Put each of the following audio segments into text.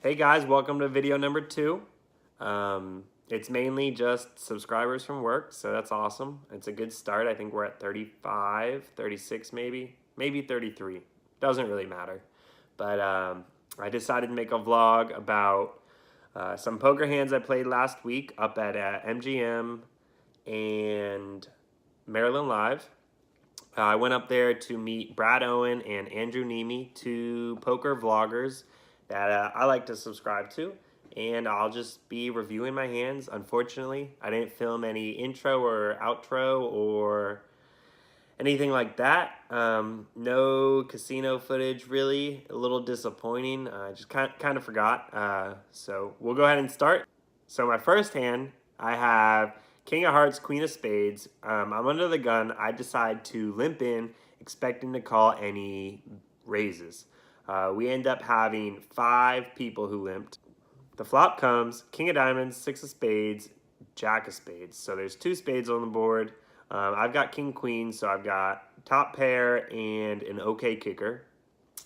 Hey guys, welcome to video number 2. It's mainly just subscribers from work, so that's awesome. It's a good start. I think we're at 35, 36 maybe 33. Doesn't really matter. But I decided to make a vlog about some poker hands I played last week up at MGM and Maryland Live. I went up there to meet Brad Owen and Andrew Nemi, two poker vloggers that I like to subscribe to, and I'll just be reviewing my hands. Unfortunately, I didn't film any intro or outro or anything like that. No casino footage, really. A little disappointing. I just kind of forgot. So we'll go ahead and start. So my first hand, I have King of Hearts, Queen of Spades. I'm under the gun. I decide to limp in, expecting to call any raises. We end up having 5 people who limped. The flop comes King of Diamonds, 6 of Spades, Jack of Spades. So there's 2 spades on the board. I've got King Queen, so I've got top pair and an okay kicker.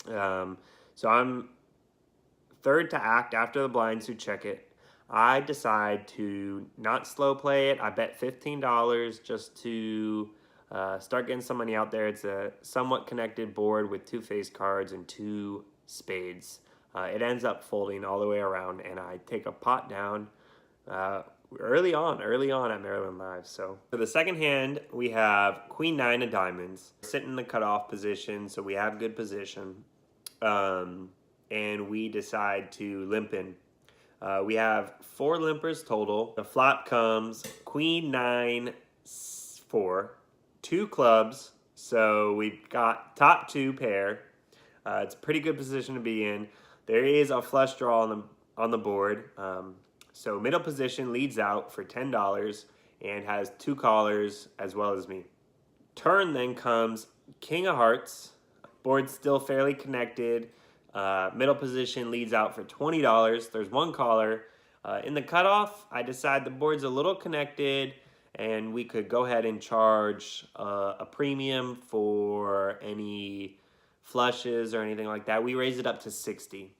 So I'm third to act after the blinds who check it. I decide to not slow play it. I bet $15 just to start getting some money out there. It's a somewhat connected board with 2 face cards and 2 spades. It ends up folding all the way around, and I take a pot down early on at Maryland Live. So for the second hand, we have Queen 9 of Diamonds. Sitting in the cutoff position, so we have good position. And we decide to limp in. We have 4 limpers total. The flop comes Queen 9 4, 2 clubs. So we've got top 2 pair. It's a pretty good position to be in. There is a flush draw on the board. So middle position leads out for $10 and has 2 callers as well as me. Turn then comes King of Hearts. Board's still fairly connected. Middle position leads out for $20. There's 1 caller. In the cutoff, I decide the board's a little connected and we could go ahead and charge a premium for any flushes or anything like that. We raise it up to 60.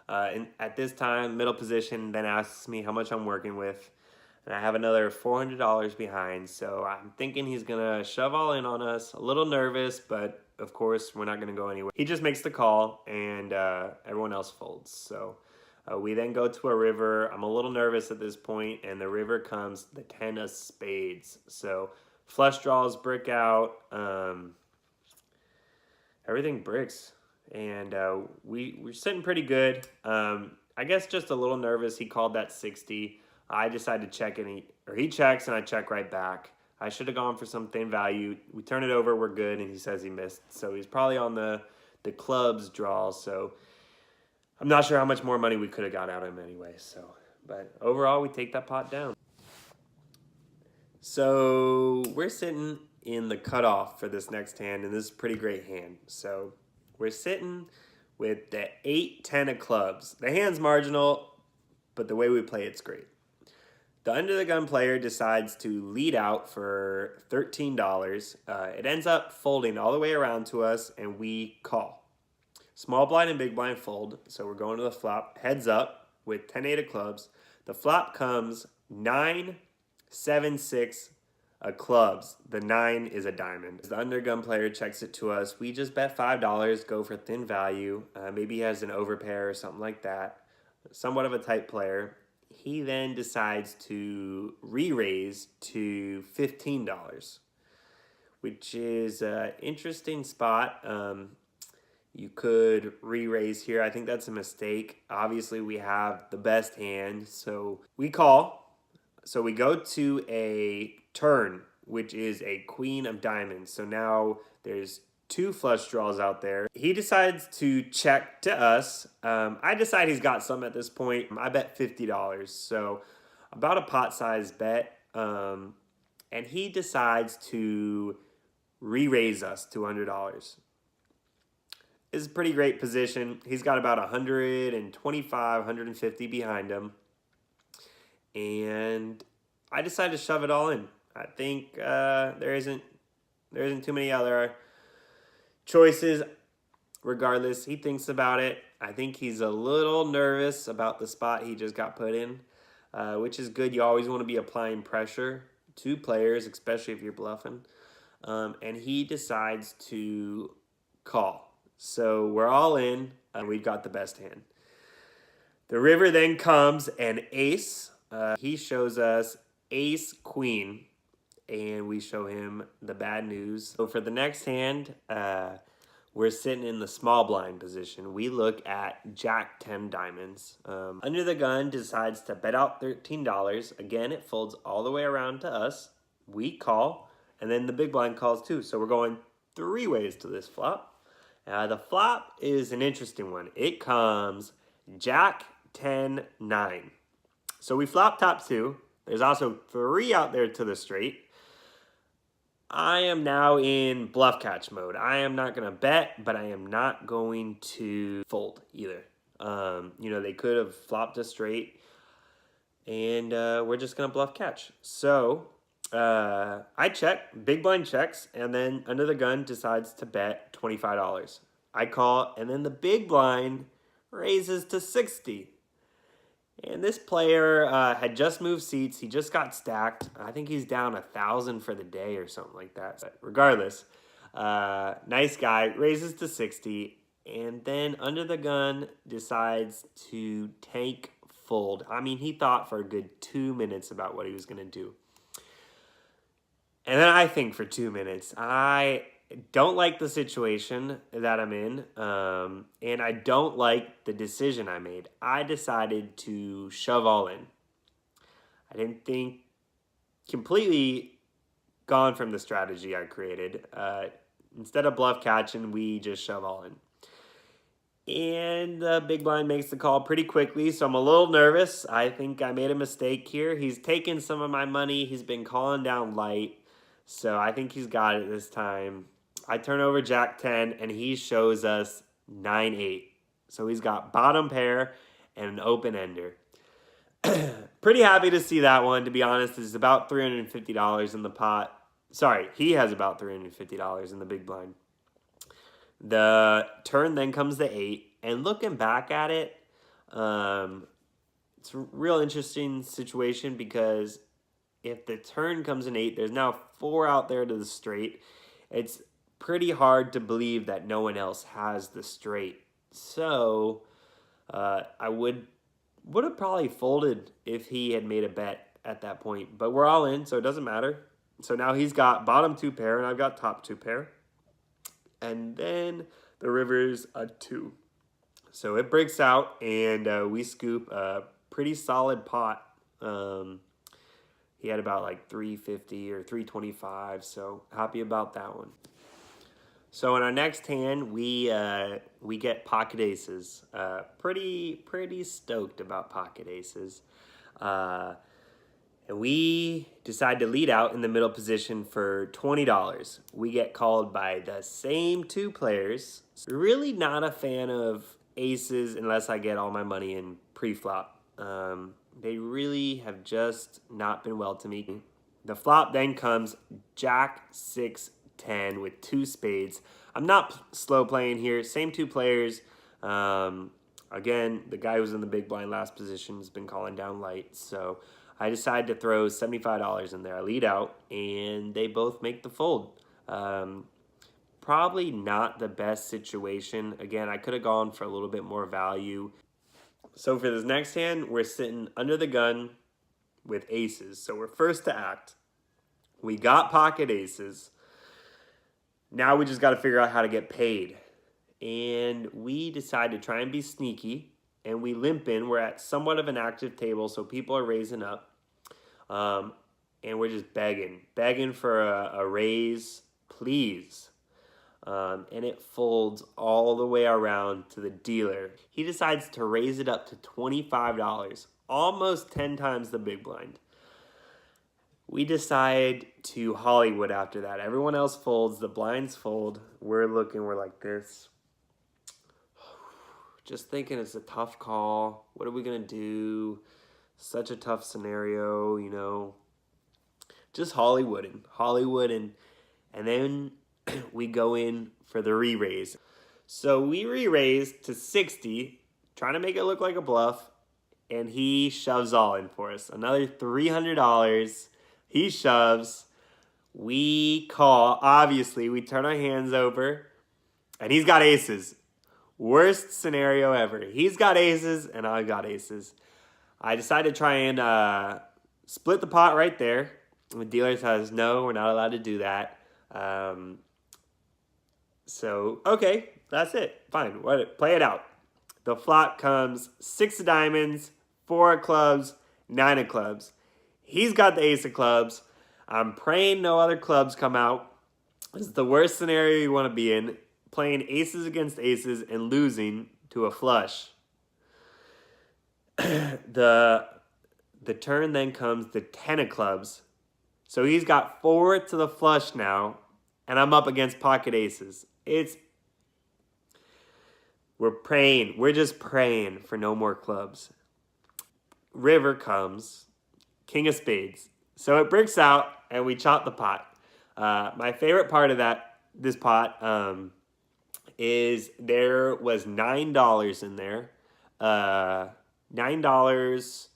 And at this time, middle position then asks me how much I'm working with. And I have another $400 behind, so I'm thinking he's gonna shove all in on us. A little nervous, but of course we're not gonna go anywhere. He just makes the call, and everyone else folds. So we then go to a river. I'm a little nervous at this point, and the river comes the 10 of Spades. So flush draws brick out. Everything bricks, and we're sitting pretty good. I guess just a little nervous. He called that 60. I decided to check it, he checks, and I check right back. I should have gone for some thin value. We turn it over, we're good, and he says he missed. So he's probably on the clubs draw. So I'm not sure how much more money we could have got out of him anyway. So, but overall, we take that pot down. So we're sitting in the cutoff for this next hand, and this is a pretty great hand. So we're sitting with the 8-10 of clubs. The hand's marginal, but the way we play it's great. The under the gun player decides to lead out for $13. It ends up folding all the way around to us, and we call. Small blind and big blind fold, so we're going to the flop. Heads up with 10-8 of clubs. The flop comes 9-7-6 of clubs. The 9 is a diamond. The undergun player checks it to us. We just bet $5, go for thin value. Maybe he has an overpair or something like that. Somewhat of a tight player. He then decides to re-raise to $15, which is an interesting spot. You could re-raise here. I think that's a mistake. Obviously, we have the best hand, so we call. So we go to a turn, which is a Queen of Diamonds. So now there's 2 flush draws out there. He decides to check to us. I decide he's got some at this point. I bet $50, so about a pot size bet. And he decides to re-raise us to $100. It's a pretty great position. He's got about 125, 150 behind him. And I decided to shove it all in. I think there isn't too many other choices. regardless, he thinks about it. I think he's a little nervous about the spot he just got put in, which is good. You always want to be applying pressure to players, especially if you're bluffing. And he decides to call. So we're all in, and we've got the best hand. The river then comes and ace. He shows us ace queen, and we show him the bad news. So for the next hand, we're sitting in the small blind position. We look at Jack 10 diamonds. Under the gun decides to bet out $13. Again, it folds all the way around to us. We call, and then the big blind calls too. So we're going 3 ways to this flop. The flop is an interesting one. It comes Jack 10 9. So we flop top 2. There's also 3 out there to the straight. I am now in bluff catch mode. I am not going to bet, but I am not going to fold either. They could have flopped a straight, and we're just going to bluff catch. So I check, big blind checks, and then under the gun decides to bet $25. I call, and then the big blind raises to 60. And this player had just moved seats. He just got stacked. I think he's down 1,000 for the day or something like that. But regardless, nice guy, raises to 60. And then under the gun decides to tank fold. I mean, he thought for a good 2 minutes about what he was going to do. And then I think for 2 minutes. I don't like the situation that I'm in, and I don't like the decision I made. I decided to shove all in. I didn't think completely gone from the strategy I created. Instead of bluff catching, we just shove all in. And the big blind makes the call pretty quickly, so I'm a little nervous. I think I made a mistake here. He's taken some of my money. He's been calling down light, so I think he's got it this time. I turn over Jack 10, and he shows us 9-8. So he's got bottom pair and an open ender. Pretty happy to see that one, to be honest. It's about $350 in the pot. Sorry, he has about $350 in the big blind. The turn then comes the 8, and looking back at it, it's a real interesting situation because if the turn comes an 8, there's now 4 out there to the straight. It's pretty hard to believe that no one else has the straight. So I would have probably folded if he had made a bet at that point. But we're all in, so it doesn't matter. So now he's got bottom 2 pair, and I've got top 2 pair. And then the river's a 2. So it breaks out, and we scoop a pretty solid pot. He had about like 350 or 325, so happy about that one. So in our next hand, we get pocket aces. Pretty stoked about pocket aces. And we decide to lead out in the middle position for $20. We get called by the same 2 players. Really not a fan of aces unless I get all my money in pre-flop. They really have just not been well to me. The flop then comes Jack 6 10 with 2 spades. I'm not slow playing here. Same 2 players. Again, the guy who's in the big blind last position has been calling down light. So I decided to throw $75 in there. I lead out, and they both make the fold. Probably not the best situation. Again, I could have gone for a little bit more value. So for this next hand, we're sitting under the gun with aces. So we're first to act. We got pocket aces. Now we just got to figure out how to get paid. And we decide to try and be sneaky. And we limp in. We're at somewhat of an active table, so people are raising up. And we're just begging for a raise, please. And it folds all the way around to the dealer. He decides to raise it up to $25, almost 10 times the big blind. We decide to Hollywood after that. Everyone else folds. The blinds fold. We're like this. Just thinking it's a tough call. What are we going to do? Such a tough scenario, you know. Just Hollywood. And then we go in for the re-raise. So we re-raised to 60, trying to make it look like a bluff, and he shoves all in for us. Another $300. He shoves. We call. Obviously, we turn our hands over, and he's got aces. Worst scenario ever. He's got aces, and I've got aces. I decided to try and split the pot right there. The dealer says, no, we're not allowed to do that. So, okay, that's it. Fine, play it out. The flop comes 6 of diamonds, 4 of clubs, 9 of clubs. He's got the ace of clubs. I'm praying no other clubs come out. This is the worst scenario you want to be in. Playing aces against aces and losing to a flush. The turn then comes the 10 of clubs. So he's got 4 to the flush now, and I'm up against pocket aces. We're praying. We're just praying for no more clubs. River comes, king of spades. So it bricks out, and we chop the pot. My favorite part of this pot is there was $9 in there. $9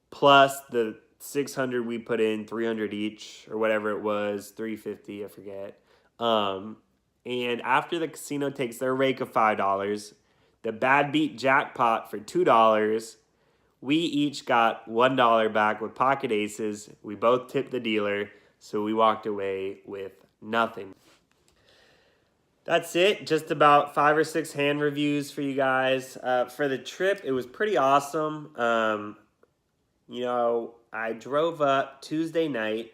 plus the 600 we put in, 300 each, or whatever it was, 350, I forget. And after the casino takes their rake of $5, the bad beat jackpot for $2, we each got $1 back with pocket aces. We both tipped the dealer, so we walked away with nothing. That's it. Just about 5 or 6 hand reviews for you guys. For the trip, it was pretty awesome. You know, I drove up Tuesday night,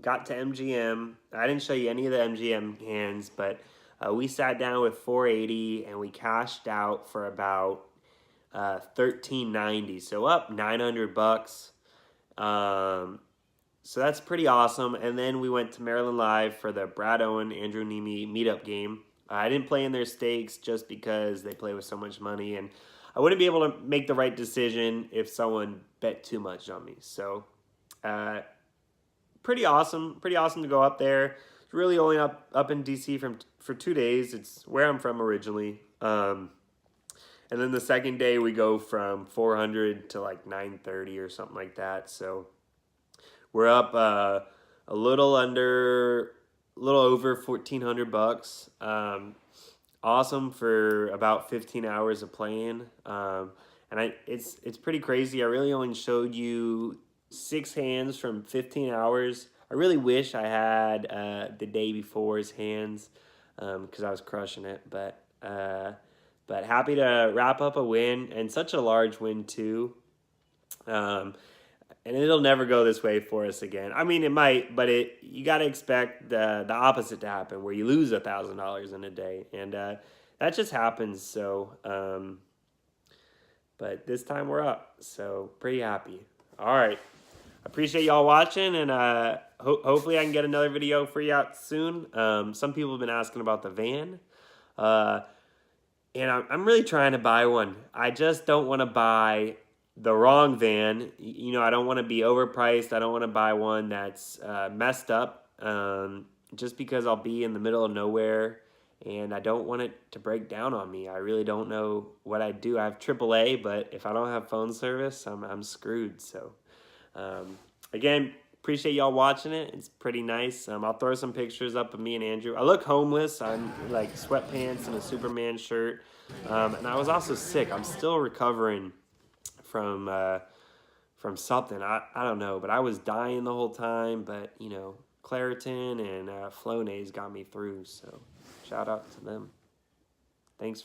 got to MGM. I didn't show you any of the MGM hands, but we sat down with 480 and we cashed out for about $13.90. So up $900. So that's pretty awesome. And then we went to Maryland Live for the Brad Owen, Andrew Neeme meetup game. I didn't play in their stakes just because they play with so much money, and I wouldn't be able to make the right decision if someone bet too much on me. So pretty awesome to go up there. It's really only up in DC for 2 days. It's where I'm from originally. And then the second day we go from 400 to like 930 or something like that. So we're up a little over $1,400. Awesome for about 15 hours of playing. And it's pretty crazy. I really only showed you 6 hands from 15 hours. I really wish I had the day before's hands because I was crushing it. But happy to wrap up a win, and such a large win too. And it'll never go this way for us again. I mean, it might, but you got to expect the opposite to happen, where you lose $1,000 in a day, and that just happens. So, but this time we're up, so pretty happy. All right, appreciate y'all watching, and hopefully I can get another video for you out soon. Some people have been asking about the van, and I'm really trying to buy one. I just don't want to buy the wrong van. I don't want to be overpriced. I don't want to buy one that's messed up just because I'll be in the middle of nowhere, and I don't want it to break down on me. I really don't know what I'd do. I have AAA, but if I don't have phone service, I'm screwed. So again, appreciate y'all watching it. It's pretty nice. I'll throw some pictures up of me and Andrew. I look homeless. I'm like sweatpants and a Superman shirt, and I was also sick. I'm still recovering from something. I don't know, but I was dying the whole time. But Claritin and Flonase got me through. So shout out to them. Thanks.